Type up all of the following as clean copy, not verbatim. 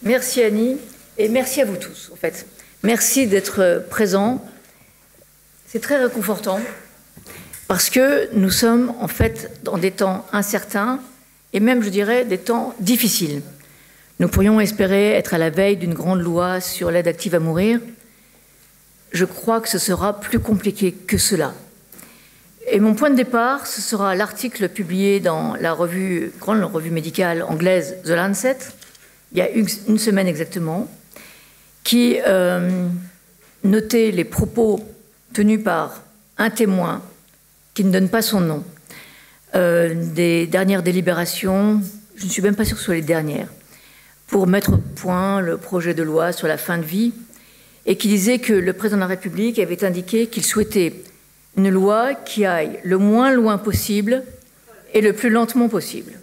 Merci Annie, et merci à vous tous, en fait. Merci d'être présents. C'est très réconfortant, parce que nous sommes, en fait, dans des temps incertains, et même, je dirais, des temps difficiles. Nous pourrions espérer être à la veille d'une grande loi sur l'aide active à mourir. Je crois que ce sera plus compliqué que cela. Et mon point de départ, ce sera l'article publié dans la grande revue médicale anglaise The Lancet, il y a une semaine exactement, qui notait les propos tenus par un témoin qui ne donne pas son nom, des dernières délibérations, je ne suis même pas sûre que ce soit les dernières, pour mettre au point le projet de loi sur la fin de vie, et qui disait que le président de la République avait indiqué qu'il souhaitait une loi qui aille le moins loin possible et le plus lentement possible.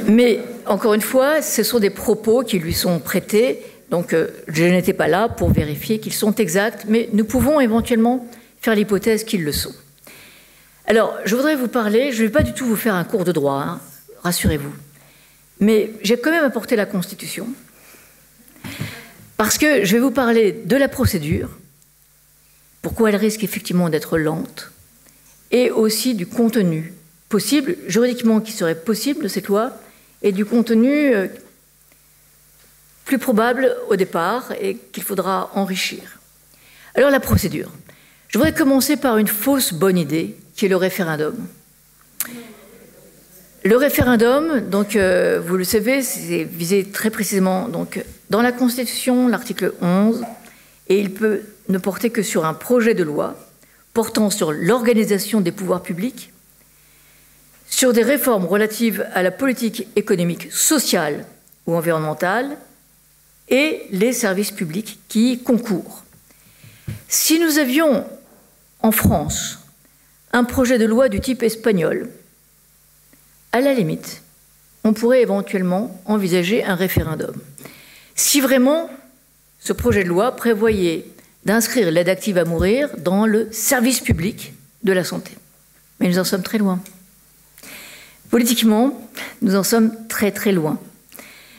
Mais, encore une fois, ce sont des propos qui lui sont prêtés, donc je n'étais pas là pour vérifier qu'ils sont exacts, mais nous pouvons éventuellement faire l'hypothèse qu'ils le sont. Alors, je voudrais vous parler, je ne vais pas du tout vous faire un cours de droit, hein, rassurez-vous, mais j'ai quand même apporté la Constitution, parce que je vais vous parler de la procédure, pourquoi elle risque effectivement d'être lente, et aussi du contenu possible, juridiquement qui serait possible de cette loi, et du contenu plus probable au départ et qu'il faudra enrichir. Alors la procédure. Je voudrais commencer par une fausse bonne idée, qui est le référendum. Le référendum, donc, vous le savez, c'est visé très précisément donc, dans la Constitution, l'article 11, et il peut ne porter que sur un projet de loi portant sur l'organisation des pouvoirs publics, sur des réformes relatives à la politique économique, sociale ou environnementale et les services publics qui y concourent. Si nous avions en France un projet de loi du type espagnol, à la limite, on pourrait éventuellement envisager un référendum. Si vraiment ce projet de loi prévoyait d'inscrire l'aide active à mourir dans le service public de la santé. Mais nous en sommes très loin. Politiquement, nous en sommes très très loin.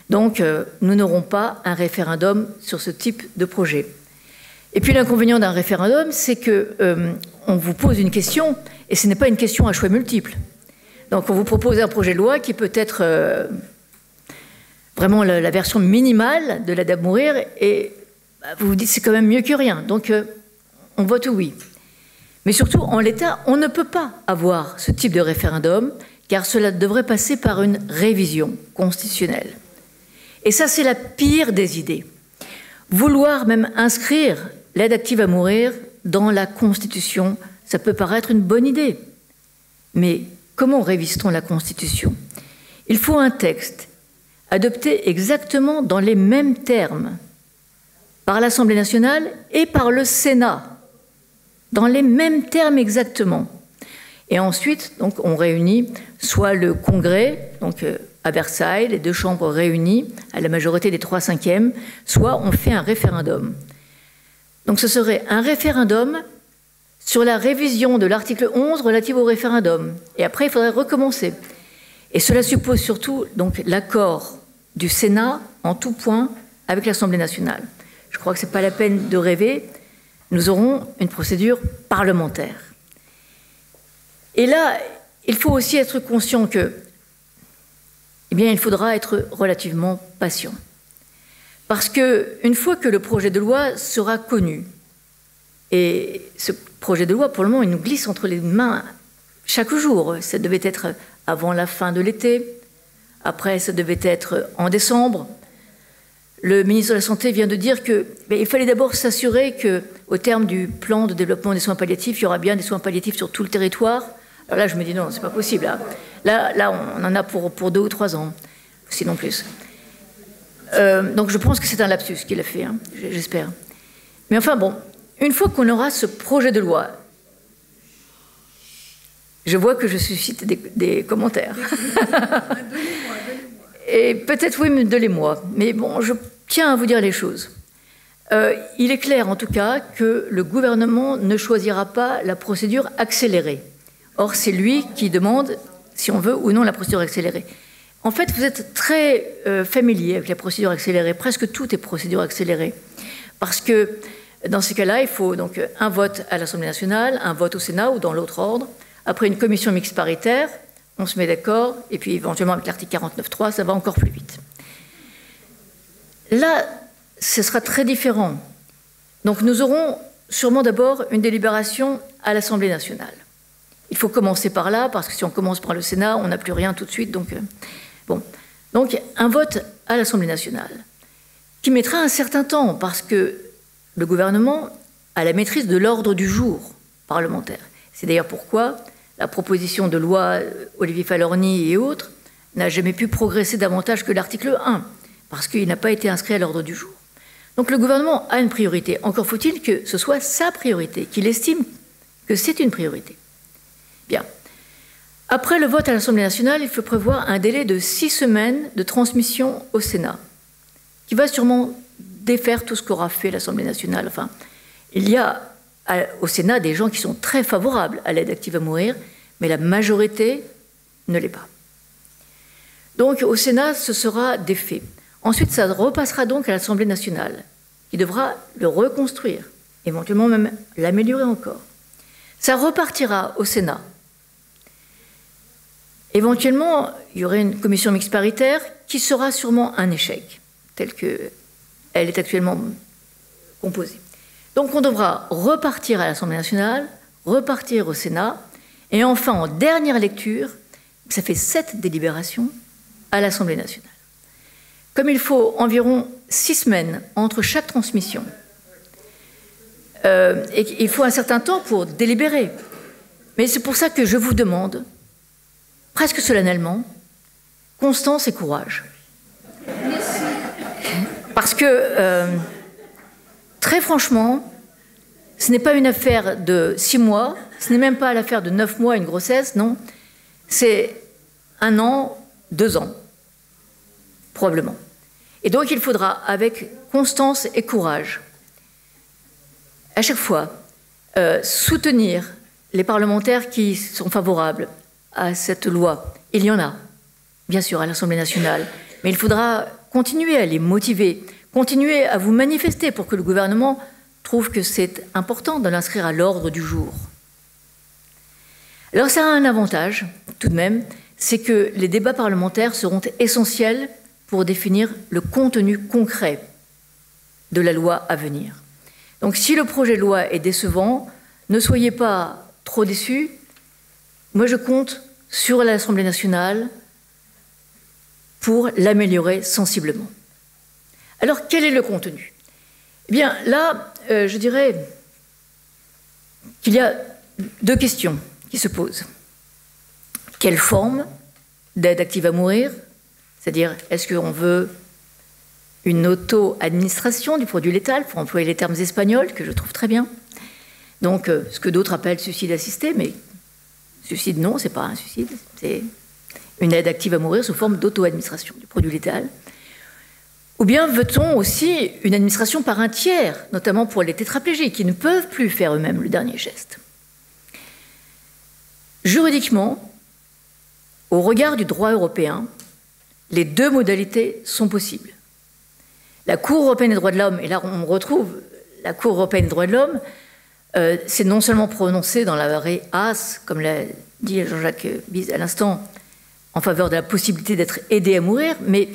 Donc, nous n'aurons pas un référendum sur ce type de projet. Et puis l'inconvénient d'un référendum, c'est qu'on vous pose une question, et ce n'est pas une question à choix multiples. Donc, on vous propose un projet de loi qui peut être vraiment la version minimale de l'aide à mourir, et vous vous dites c'est quand même mieux que rien. Donc, on vote oui. Mais surtout, en l'état, on ne peut pas avoir ce type de référendum, car cela devrait passer par une révision constitutionnelle. Et ça, c'est la pire des idées. Vouloir même inscrire l'aide active à mourir dans la Constitution, ça peut paraître une bonne idée. Mais comment révise-t-on la Constitution? Il faut un texte adopté exactement dans les mêmes termes par l'Assemblée nationale et par le Sénat, dans les mêmes termes exactement. Et ensuite, donc, on réunit soit le Congrès, donc à Versailles, les deux chambres réunies à la majorité des 3/5, soit on fait un référendum. Donc ce serait un référendum sur la révision de l'article 11 relative au référendum. Et après, il faudrait recommencer. Et cela suppose surtout donc l'accord du Sénat en tout point avec l'Assemblée nationale. Je crois que ce n'est pas la peine de rêver. Nous aurons une procédure parlementaire. Et là, il faut aussi être conscient que, eh bien, il faudra être relativement patient. Parce qu'une fois que le projet de loi sera connu, et ce projet de loi, pour le moment, il nous glisse entre les mains chaque jour. Ça devait être avant la fin de l'été, après ça devait être en décembre. Le ministre de la Santé vient de dire qu'il fallait d'abord s'assurer qu'au terme du plan de développement des soins palliatifs, il y aura bien des soins palliatifs sur tout le territoire. Alors là, je me dis non, c'est pas possible. Là, on en a pour 2 ou 3 ans, sinon plus. Donc je pense que c'est un lapsus qu'il a fait, hein, j'espère. Mais enfin bon, une fois qu'on aura ce projet de loi, je vois que je suscite des commentaires. Et peut-être oui, mais donnez-moi. Mais bon, je tiens à vous dire les choses. Il est clair en tout cas que le gouvernement ne choisira pas la procédure accélérée. Or, c'est lui qui demande si on veut ou non la procédure accélérée. en fait, vous êtes très familier avec la procédure accélérée. Presque tout est procédure accélérée. Parce que dans ces cas-là, il faut donc un vote à l'Assemblée nationale, un vote au Sénat ou dans l'autre ordre. Après une commission mixte paritaire, on se met d'accord, et puis éventuellement avec l'article 49.3, ça va encore plus vite. Là, ce sera très différent. Donc nous aurons sûrement d'abord une délibération à l'Assemblée nationale. Il faut commencer par là, parce que si on commence par le Sénat, on n'a plus rien tout de suite. Donc, bon. Donc un vote à l'Assemblée nationale, qui mettra un certain temps, parce que le gouvernement a la maîtrise de l'ordre du jour parlementaire. C'est d'ailleurs pourquoi la proposition de loi Olivier Falorni et autres n'a jamais pu progresser davantage que l'article 1, parce qu'il n'a pas été inscrit à l'ordre du jour. Donc le gouvernement a une priorité. Encore faut-il que ce soit sa priorité, qu'il estime que c'est une priorité. Bien. Après le vote à l'Assemblée nationale, il faut prévoir un délai de 6 semaines de transmission au Sénat, qui va sûrement défaire tout ce qu'aura fait l'Assemblée nationale. Enfin, il y a au Sénat des gens qui sont très favorables à l'aide active à mourir, mais la majorité ne l'est pas. Donc au Sénat, ce sera défait. Ensuite, ça repassera donc à l'Assemblée nationale, qui devra le reconstruire, éventuellement même l'améliorer encore. Ça repartira au Sénat. Éventuellement, il y aurait une commission mixte paritaire qui sera sûrement un échec, tel qu'elle est actuellement composée. Donc on devra repartir à l'Assemblée nationale, repartir au Sénat, et enfin, en dernière lecture, ça fait 7 délibérations à l'Assemblée nationale. Comme il faut environ 6 semaines entre chaque transmission, et il faut un certain temps pour délibérer. Mais c'est pour ça que je vous demande, presque solennellement, constance et courage. Parce que, très franchement, ce n'est pas une affaire de 6 mois, ce n'est même pas l'affaire de 9 mois, une grossesse, non. C'est 1 an, 2 ans, probablement. Et donc il faudra, avec constance et courage, à chaque fois, soutenir les parlementaires qui sont favorables à cette loi. Il y en a, bien sûr, à l'Assemblée nationale, mais il faudra continuer à les motiver, continuer à vous manifester pour que le gouvernement trouve que c'est important de l'inscrire à l'ordre du jour. Alors ça a un avantage, tout de même, c'est que les débats parlementaires seront essentiels pour définir le contenu concret de la loi à venir. Donc si le projet de loi est décevant, ne soyez pas trop déçus. Moi, je compte sur l'Assemblée nationale pour l'améliorer sensiblement. Alors, quel est le contenu? Eh bien, là, je dirais qu'il y a 2 questions qui se posent. Quelle forme d'aide active à mourir? C'est-à-dire, est-ce qu'on veut une auto-administration du produit létal, pour employer les termes espagnols, que je trouve très bien. Donc, ce que d'autres appellent suicide assisté, mais suicide non, c'est pas un suicide, c'est une aide active à mourir sous forme d'auto-administration du produit létal. Ou bien veut-on aussi une administration par un tiers, notamment pour les tétraplégiques, qui ne peuvent plus faire eux-mêmes le dernier geste. Juridiquement, au regard du droit européen, les 2 modalités sont possibles. La Cour européenne des droits de l'homme, et là on retrouve la Cour européenne des droits de l'homme, c'est non seulement prononcé dans l'arrêt Haas, comme l'a dit Jean-Jacques Bise à l'instant, en faveur de la possibilité d'être aidé à mourir, mais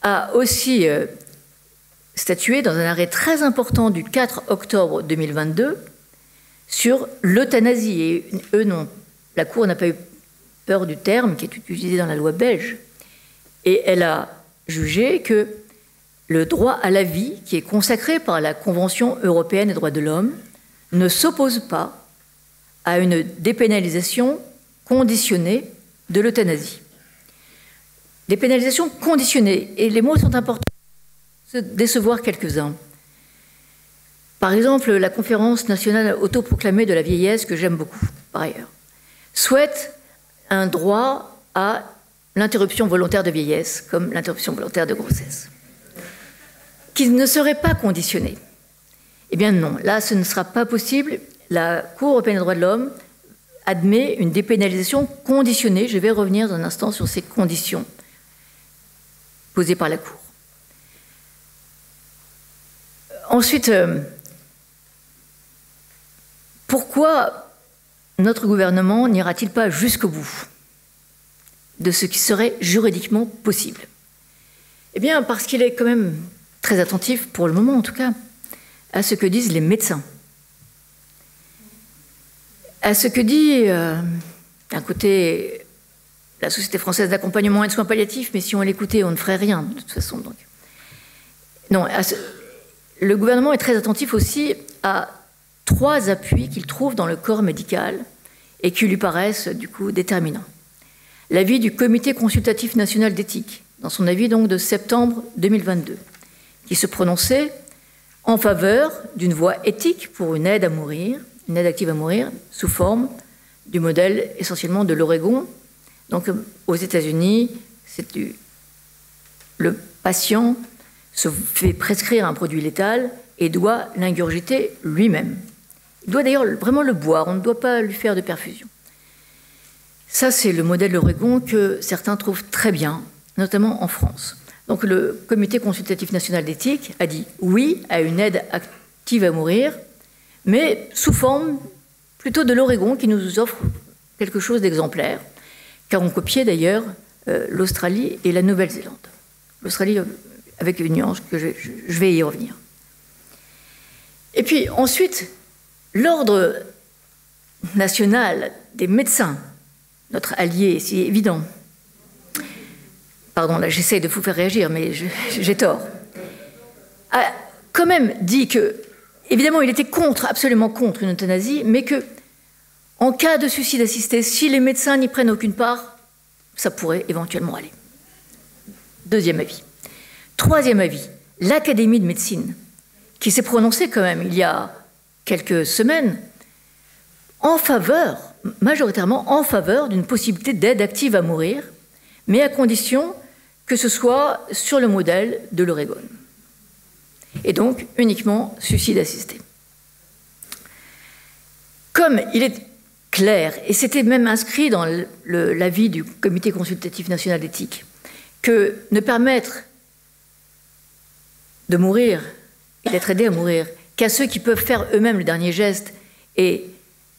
a aussi statué dans un arrêt très important du 4 octobre 2022 sur l'euthanasie. Et eux, non, la Cour n'a pas eu peur du terme qui est utilisé dans la loi belge. Et elle a jugé que le droit à la vie, qui est consacré par la Convention européenne des droits de l'homme, ne s'oppose pas à une dépénalisation conditionnée de l'euthanasie. Dépénalisation conditionnée, et les mots sont importants, se décevoir quelques-uns. Par exemple, la Conférence nationale autoproclamée de la vieillesse, que j'aime beaucoup, par ailleurs, souhaite un droit à l'interruption volontaire de vieillesse, comme l'interruption volontaire de grossesse, qui ne serait pas conditionné. Eh bien non, là ce ne sera pas possible. La Cour européenne des droits de l'homme admet une dépénalisation conditionnée. Je vais revenir dans un instant sur ces conditions posées par la Cour. Ensuite, pourquoi notre gouvernement n'ira-t-il pas jusqu'au bout de ce qui serait juridiquement possible? Eh bien, parce qu'il est quand même très attentif, pour le moment en tout cas, à ce que disent les médecins, à ce que dit, d'un côté, la Société française d'accompagnement et de soins palliatifs, mais si on l'écoutait, on ne ferait rien, de toute façon. Donc. Non, le gouvernement est très attentif aussi à 3 appuis qu'il trouve dans le corps médical et qui lui paraissent, du coup, déterminants. L'avis du Comité consultatif national d'éthique, dans son avis donc de septembre 2022, qui se prononçait en faveur d'une voie éthique pour une aide à mourir, une aide active à mourir, sous forme du modèle essentiellement de l'Oregon. Donc aux États-Unis, le patient se fait prescrire un produit létal et doit l'ingurgiter lui-même. Il doit d'ailleurs vraiment le boire, on ne doit pas lui faire de perfusion. Ça, c'est le modèle d'Oregon que certains trouvent très bien, notamment en France. Donc le Comité consultatif national d'éthique a dit oui à une aide active à mourir, mais sous forme plutôt de l'Oregon qui nous offre quelque chose d'exemplaire, car on copiait d'ailleurs l'Australie et la Nouvelle-Zélande. L'Australie avec une nuance que je vais y revenir. Et puis ensuite, l'Ordre national des médecins, notre allié, c'est évident. Pardon, là j'essaie de vous faire réagir, mais j'ai tort. A quand même dit que, évidemment, il était absolument contre une euthanasie, mais que, en cas de suicide assisté, si les médecins n'y prennent aucune part, ça pourrait éventuellement aller. 2e avis. 3e avis, l'Académie de médecine, qui s'est prononcée quand même il y a quelques semaines, en faveur, majoritairement en faveur d'une possibilité d'aide active à mourir, mais à condition que ce soit sur le modèle de l'Oregon. Et donc uniquement suicide assisté. Comme il est clair, et c'était même inscrit dans l'avis du Comité consultatif national d'éthique, que ne permettre de mourir et d'être aidé à mourir qu'à ceux qui peuvent faire eux-mêmes le dernier geste est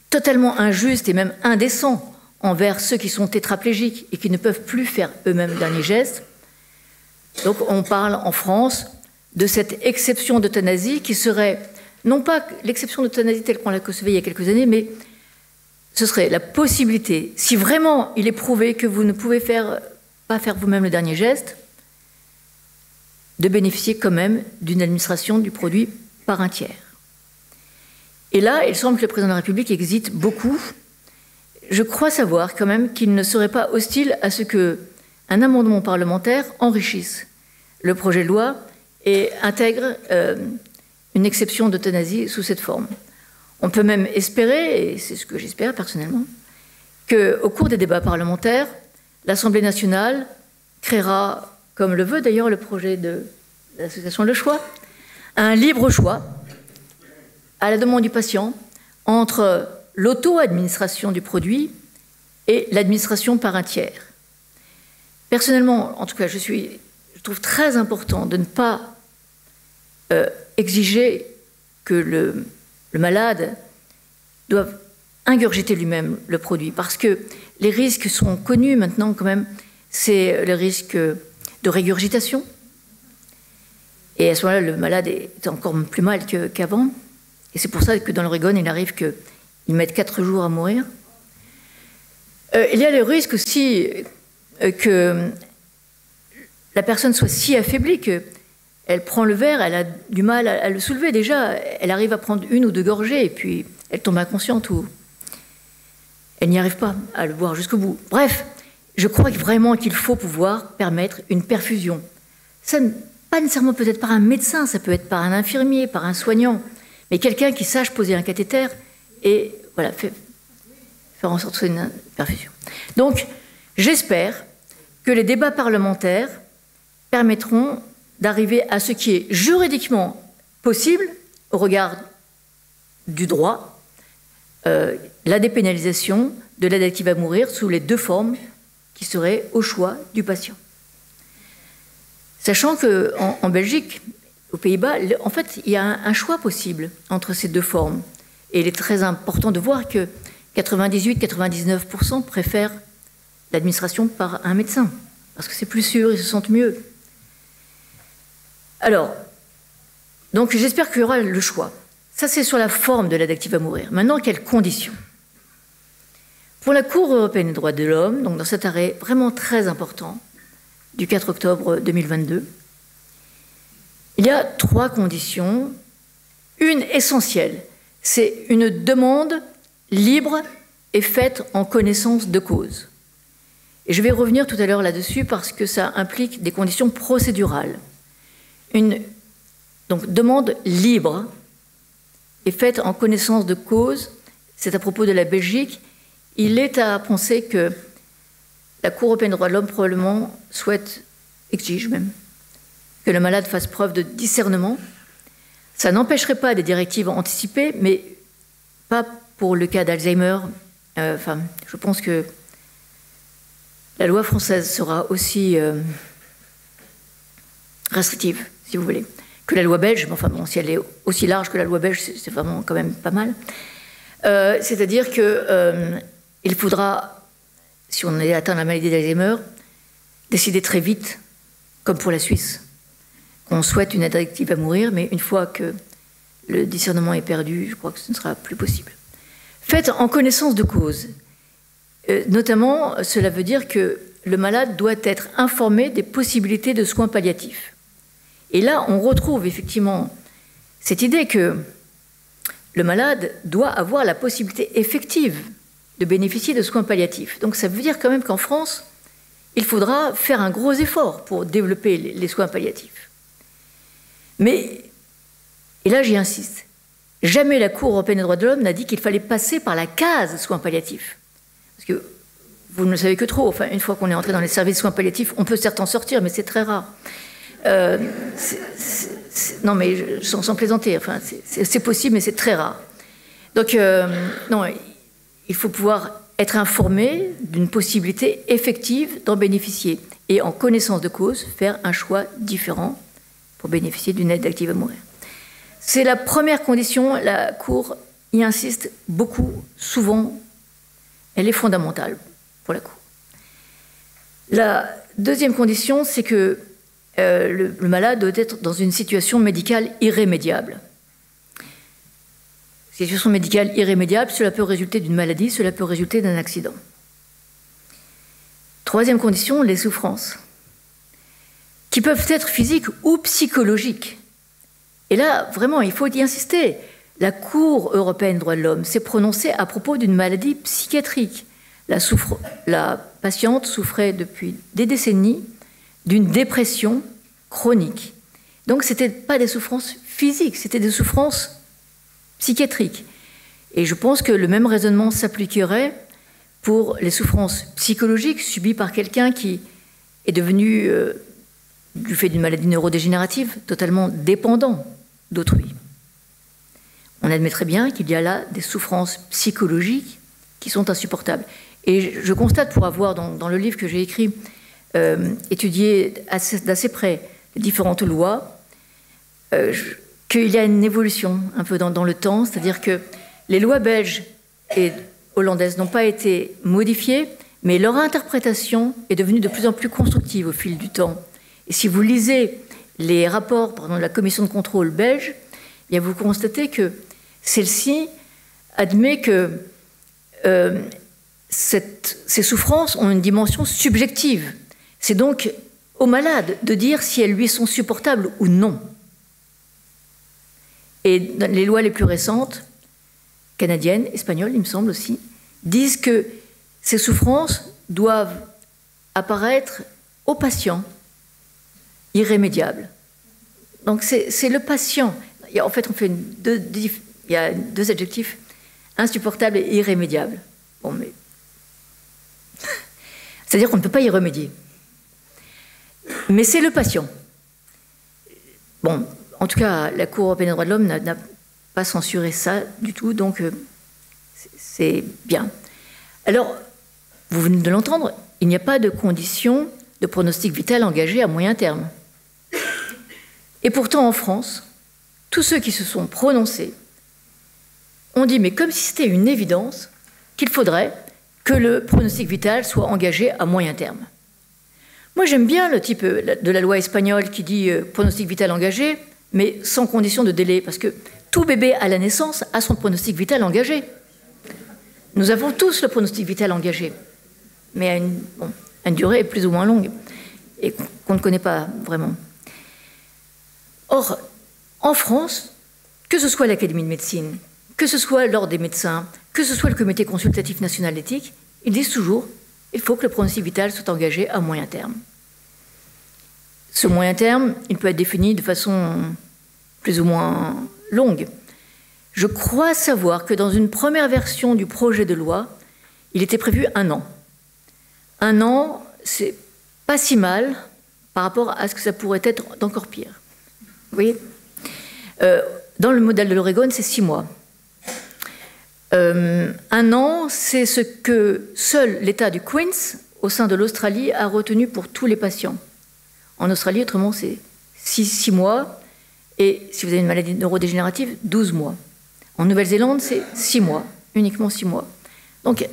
totalement injuste et même indécent envers ceux qui sont tétraplégiques et qui ne peuvent plus faire eux-mêmes le dernier geste. Donc on parle en France de cette exception d'euthanasie qui serait, non pas l'exception d'euthanasie telle qu'on l'a concevée il y a quelques années, mais ce serait la possibilité, si vraiment il est prouvé que vous ne pouvez pas faire vous-même le dernier geste, de bénéficier quand même d'une administration du produit par un tiers. Et là, il semble que le président de la République hésite beaucoup. Je crois savoir quand même qu'il ne serait pas hostile à ce qu'un amendement parlementaire enrichisse le projet de loi et intègre une exception d'euthanasie sous cette forme. On peut même espérer, et c'est ce que j'espère personnellement, qu'au cours des débats parlementaires, l'Assemblée nationale créera, comme le veut d'ailleurs le projet de l'association Le Choix, un libre choix à la demande du patient entre l'auto-administration du produit et l'administration par un tiers. Personnellement, en tout cas, je trouve très important de ne pas exiger que le malade doive ingurgiter lui-même le produit, parce que les risques sont connus maintenant quand même. C'est le risque de régurgitation. Et à ce moment-là, le malade est encore plus mal qu'avant. Et c'est pour ça que dans l'Oregon, il arrive qu'ils mettent 4 jours à mourir. Il y a le risque aussi que la personne soit si affaiblie qu'elle prend le verre, elle a du mal à le soulever déjà. Elle arrive à prendre 1 ou 2 gorgées et puis elle tombe inconsciente ou elle n'y arrive pas à le boire jusqu'au bout. Bref, je crois vraiment qu'il faut pouvoir permettre une perfusion. Ça, pas nécessairement peut-être par un médecin, ça peut être par un infirmier, par un soignant, mais quelqu'un qui sache poser un cathéter et voilà, faire en sorte que ce soit une perfusion. Donc, j'espère que les débats parlementaires permettront d'arriver à ce qui est juridiquement possible au regard du droit, la dépénalisation de l'aide active à mourir sous les 2 formes qui seraient au choix du patient. Sachant qu'en Belgique, aux Pays-Bas, en fait, il y a un choix possible entre ces deux formes. Et il est très important de voir que 98-99% préfèrent l'administration par un médecin, parce que c'est plus sûr, ils se sentent mieux. Alors, donc j'espère qu'il y aura le choix. Ça, c'est sur la forme de l'aide active à mourir. Maintenant, quelles conditions? Pour la Cour européenne des droits de l'homme, donc dans cet arrêt vraiment très important du 4 octobre 2022, il y a 3 conditions. Une essentielle, c'est une demande libre et faite en connaissance de cause. Et je vais revenir tout à l'heure là-dessus parce que ça implique des conditions procédurales. Une demande libre et faite en connaissance de cause, c'est à propos de la Belgique. Il est à penser que la Cour européenne des droits de l'homme probablement exige même, que le malade fasse preuve de discernement. Ça n'empêcherait pas des directives anticipées, mais pas pour le cas d'Alzheimer. Je pense que la loi française sera aussi restrictive, si vous voulez, que la loi belge. Mais enfin bon, si elle est aussi large que la loi belge, c'est vraiment quand même pas mal. C'est-à-dire qu'il faudra, si on est atteint de la maladie d'Alzheimer, décider très vite, comme pour la Suisse. On souhaite une aide active à mourir, mais une fois que le discernement est perdu, je crois que ce ne sera plus possible. Faites en connaissance de cause. Notamment, cela veut dire que le malade doit être informé des possibilités de soins palliatifs. Et là, on retrouve effectivement cette idée que le malade doit avoir la possibilité effective de bénéficier de soins palliatifs. Donc ça veut dire quand même qu'en France, il faudra faire un gros effort pour développer les soins palliatifs. Mais, et là j'y insiste, jamais la Cour européenne des droits de l'homme n'a dit qu'il fallait passer par la case soins palliatifs. Parce que vous ne le savez que trop. Enfin, une fois qu'on est entré dans les services de soins palliatifs, on peut certes en sortir, mais c'est très rare. Non, mais sans plaisanter, enfin, c'est possible, mais c'est très rare. Donc, non, il faut pouvoir être informé d'une possibilité effective d'en bénéficier et en connaissance de cause, faire un choix différent pour bénéficier d'une aide active à mourir. C'est la première condition, la Cour y insiste beaucoup, souvent, elle est fondamentale pour la Cour. La deuxième condition, c'est que le malade doit être dans une situation médicale irrémédiable. Situation médicale irrémédiable, cela peut résulter d'une maladie, cela peut résulter d'un accident. Troisième condition, les souffrances, qui peuvent être physiques ou psychologiques. Et là, vraiment, il faut y insister. La Cour européenne des droits de l'homme s'est prononcée à propos d'une maladie psychiatrique. La patiente souffrait depuis des décennies d'une dépression chronique. Donc, ce n'étaient pas des souffrances physiques, c'était des souffrances psychiatriques. Et je pense que le même raisonnement s'appliquerait pour les souffrances psychologiques subies par quelqu'un qui est devenu, du fait d'une maladie neurodégénérative, totalement dépendant d'autrui. On admettrait bien qu'il y a là des souffrances psychologiques qui sont insupportables. Et je constate, pour avoir, dans le livre que j'ai écrit, étudié d'assez près les différentes lois, qu'il y a une évolution un peu dans le temps, c'est-à-dire que les lois belges et hollandaises n'ont pas été modifiées, mais leur interprétation est devenue de plus en plus constructive au fil du temps. Et si vous lisez les rapports de la commission de contrôle belge, eh bien vous constatez que celle-ci admet que ces souffrances ont une dimension subjective. C'est donc au malade de dire si elles lui sont supportables ou non. Et les lois les plus récentes, canadiennes, espagnoles, il me semble aussi, disent que ces souffrances doivent apparaître au patient irrémédiables. Donc c'est le patient. En fait, on fait il y a deux adjectifs, insupportable et irrémédiable. Bon, mais c'est-à-dire qu'on ne peut pas y remédier. Mais c'est le patient. Bon, en tout cas, la Cour européenne des droits de l'homme n'a pas censuré ça du tout, donc c'est bien. Alors, vous venez de l'entendre, il n'y a pas de condition de pronostic vital engagé à moyen terme. Et pourtant, en France, tous ceux qui se sont prononcés ont dit, mais comme si c'était une évidence, qu'il faudrait que le pronostic vital soit engagé à moyen terme. Moi, j'aime bien le type de la loi espagnole qui dit pronostic vital engagé, mais sans condition de délai, parce que tout bébé à la naissance a son pronostic vital engagé. Nous avons tous le pronostic vital engagé, mais à une durée plus ou moins longue, et qu'on ne connaît pas vraiment. Or, en France, que ce soit l'Académie de médecine, que ce soit l'Ordre des médecins, que ce soit le Comité consultatif national d'éthique, ils disent toujours qu'il faut que le pronostic vital soit engagé à moyen terme. Ce moyen terme, il peut être défini de façon plus ou moins longue. Je crois savoir que dans une première version du projet de loi, il était prévu 1 an. 1 an, c'est pas si mal par rapport à ce que ça pourrait être d'encore pire. Vous voyez ? Dans le modèle de l'Oregon, c'est 6 mois. 1 an, c'est ce que seul l'État du Queens, au sein de l'Australie, a retenu pour tous les patients. En Australie, autrement, c'est 6 mois. Et si vous avez une maladie neurodégénérative, 12 mois. En Nouvelle-Zélande, c'est 6 mois, uniquement 6 mois. Donc,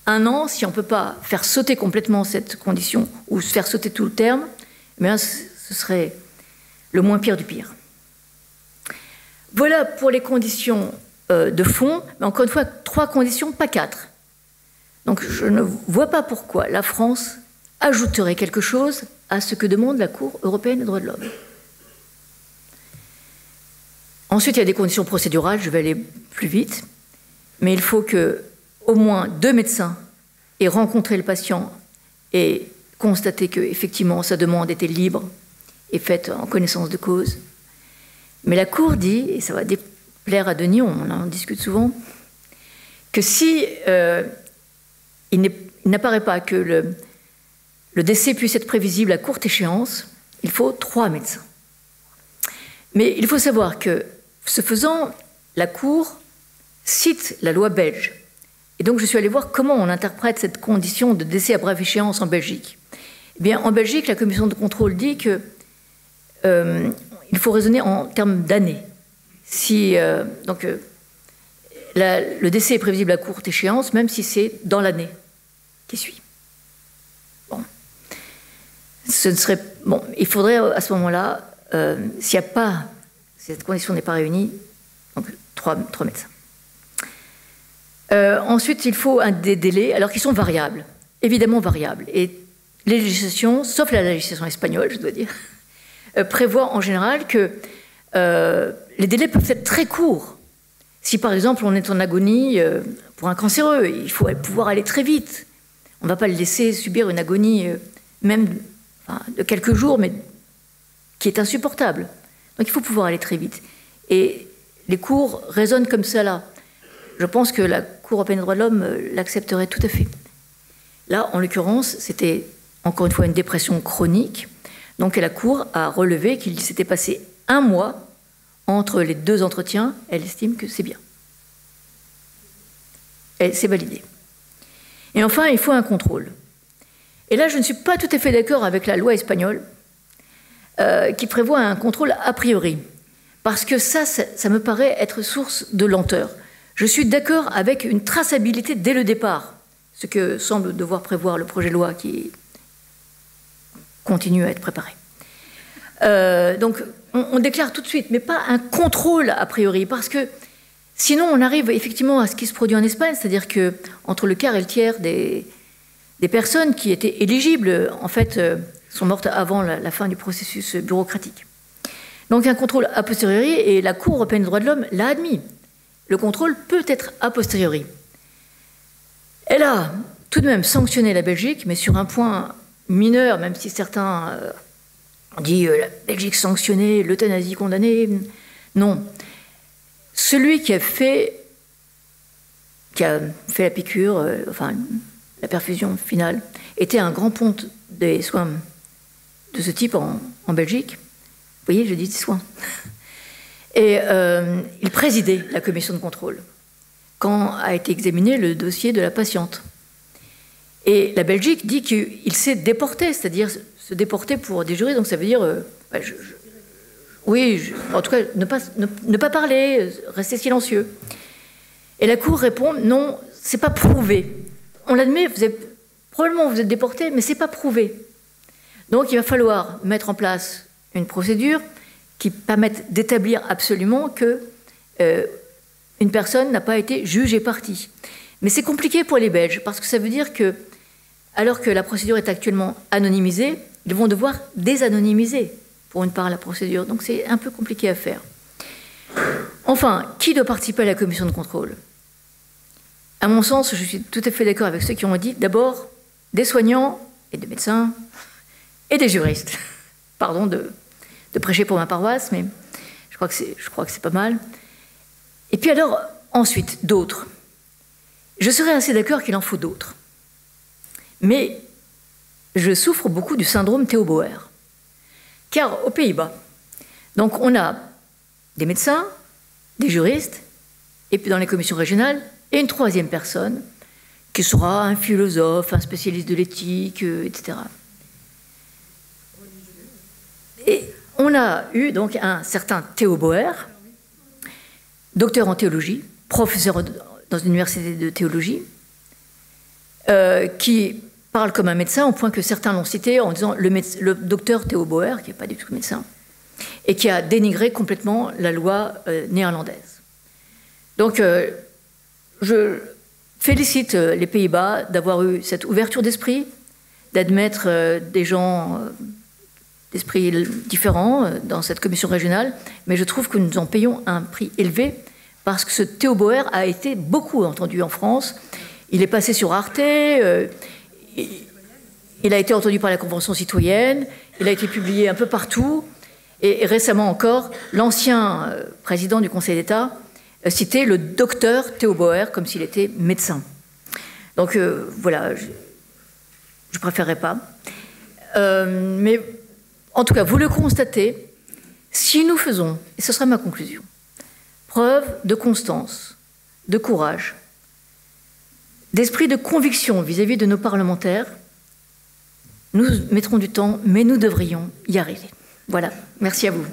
1 an, si on ne peut pas faire sauter complètement cette condition ou faire sauter tout le terme, eh bien, ce serait le moins pire du pire. Voilà pour les conditions de fond, mais encore une fois, 3 conditions, pas 4. Donc, je ne vois pas pourquoi la France ajouterait quelque chose à ce que demande la Cour européenne des droits de l'homme. Ensuite, il y a des conditions procédurales, je vais aller plus vite, mais il faut qu'au moins 2 médecins aient rencontré le patient et constaté qu'effectivement sa demande était libre et faite en connaissance de cause. Mais la Cour dit, et ça va déplaire à Denis, on en discute souvent, que si il n'apparaît pas que le décès puisse être prévisible à courte échéance, il faut 3 médecins. Mais il faut savoir que, ce faisant, la Cour cite la loi belge. Et donc je suis allée voir comment on interprète cette condition de décès à brève échéance en Belgique. Eh bien, en Belgique, la commission de contrôle dit que il faut raisonner en termes d'années. Si le décès est prévisible à courte échéance, même si c'est dans l'année qui suit. Bon. Il faudrait à ce moment-là, s'il n'y a pas, si cette condition n'est pas réunie, donc 3 médecins. Ensuite, il faut des délais, alors qu'ils sont variables, évidemment variables. Et les législations, sauf la législation espagnole, je dois dire, prévoient en général que les délais peuvent être très courts. Si par exemple on est en agonie pour un cancéreux, il faut pouvoir aller très vite. On ne va pas le laisser subir une agonie même de quelques jours, mais qui est insupportable. Donc il faut pouvoir aller très vite. Et les cours raisonnent comme ça là. Je pense que la Cour européenne des droits de l'homme l'accepterait tout à fait. Là, en l'occurrence, c'était encore une fois une dépression chronique. Donc la Cour a relevé qu'il s'était passé 1 mois entre les 2 entretiens. Elle estime que c'est bien. Et c'est validé. Et enfin, il faut un contrôle. Et là, je ne suis pas tout à fait d'accord avec la loi espagnole qui prévoit un contrôle a priori. Parce que ça me paraît être source de lenteur. Je suis d'accord avec une traçabilité dès le départ, ce que semble devoir prévoir le projet de loi qui continue à être préparé. Donc, on déclare tout de suite, mais pas un contrôle a priori, parce que sinon, on arrive effectivement à ce qui se produit en Espagne, c'est-à-dire qu'entre le quart et le tiers des personnes qui étaient éligibles, en fait, sont mortes avant la fin du processus bureaucratique. Donc, un contrôle a posteriori, et la Cour européenne des droits de l'homme l'a admis. Le contrôle peut être a posteriori. Elle a tout de même sanctionné la Belgique, mais sur un point mineur, même si certains ont dit la Belgique sanctionnée, l'euthanasie condamnée. Non. Celui qui a fait la piqûre, la perfusion finale, était un grand ponte des soins de ce type en Belgique. Vous voyez, je dis des soins. Et il présidait la commission de contrôle quand a été examiné le dossier de la patiente. Et la Belgique dit qu'il s'est déporté, c'est-à-dire se déporter pour des jurys, donc ça veut dire Oui, en tout cas, ne pas parler, rester silencieux. Et la Cour répond, non, c'est pas prouvé. On l'admet, probablement vous êtes déporté, mais c'est pas prouvé. Donc il va falloir mettre en place une procédure qui permette d'établir absolument que une personne n'a pas été jugée partie. Mais c'est compliqué pour les Belges, parce que ça veut dire que, alors que la procédure est actuellement anonymisée, ils vont devoir désanonymiser, pour une part, la procédure. Donc c'est un peu compliqué à faire. Enfin, qui doit participer à la commission de contrôle? À mon sens, je suis tout à fait d'accord avec ceux qui ont dit, d'abord, des soignants et des médecins et des juristes. Pardon de prêcher pour ma paroisse, mais je crois que c'est pas mal. Et puis alors, ensuite, d'autres. Je serais assez d'accord qu'il en faut d'autres. Mais je souffre beaucoup du syndrome Theo Bauer. Car aux Pays-Bas, donc on a des médecins, des juristes, et puis dans les commissions régionales, et une troisième personne, qui sera un philosophe, un spécialiste de l'éthique, etc. Et on a eu donc un certain Theo Bauer, docteur en théologie, professeur dans une université de théologie, qui parle comme un médecin, au point que certains l'ont cité en disant le docteur Theo Bauer, qui n'est pas du tout médecin, et qui a dénigré complètement la loi néerlandaise. Donc, je félicite les Pays-Bas d'avoir eu cette ouverture d'esprit, d'admettre des gens d'esprit différents dans cette commission régionale, mais je trouve que nous en payons un prix élevé parce que ce Theo Bauer a été beaucoup entendu en France. Il est passé sur Arte, il a été entendu par la Convention citoyenne, il a été publié un peu partout, et récemment encore, l'ancien président du Conseil d'État citait le docteur Theo Bauer comme s'il était médecin. Donc voilà, je ne préférerais pas. Mais en tout cas, vous le constatez, si nous faisons, et ce sera ma conclusion, preuve de constance, de courage, d'esprit de conviction vis-à-vis de nos parlementaires, nous mettrons du temps, mais nous devrions y arriver. Voilà, merci à vous.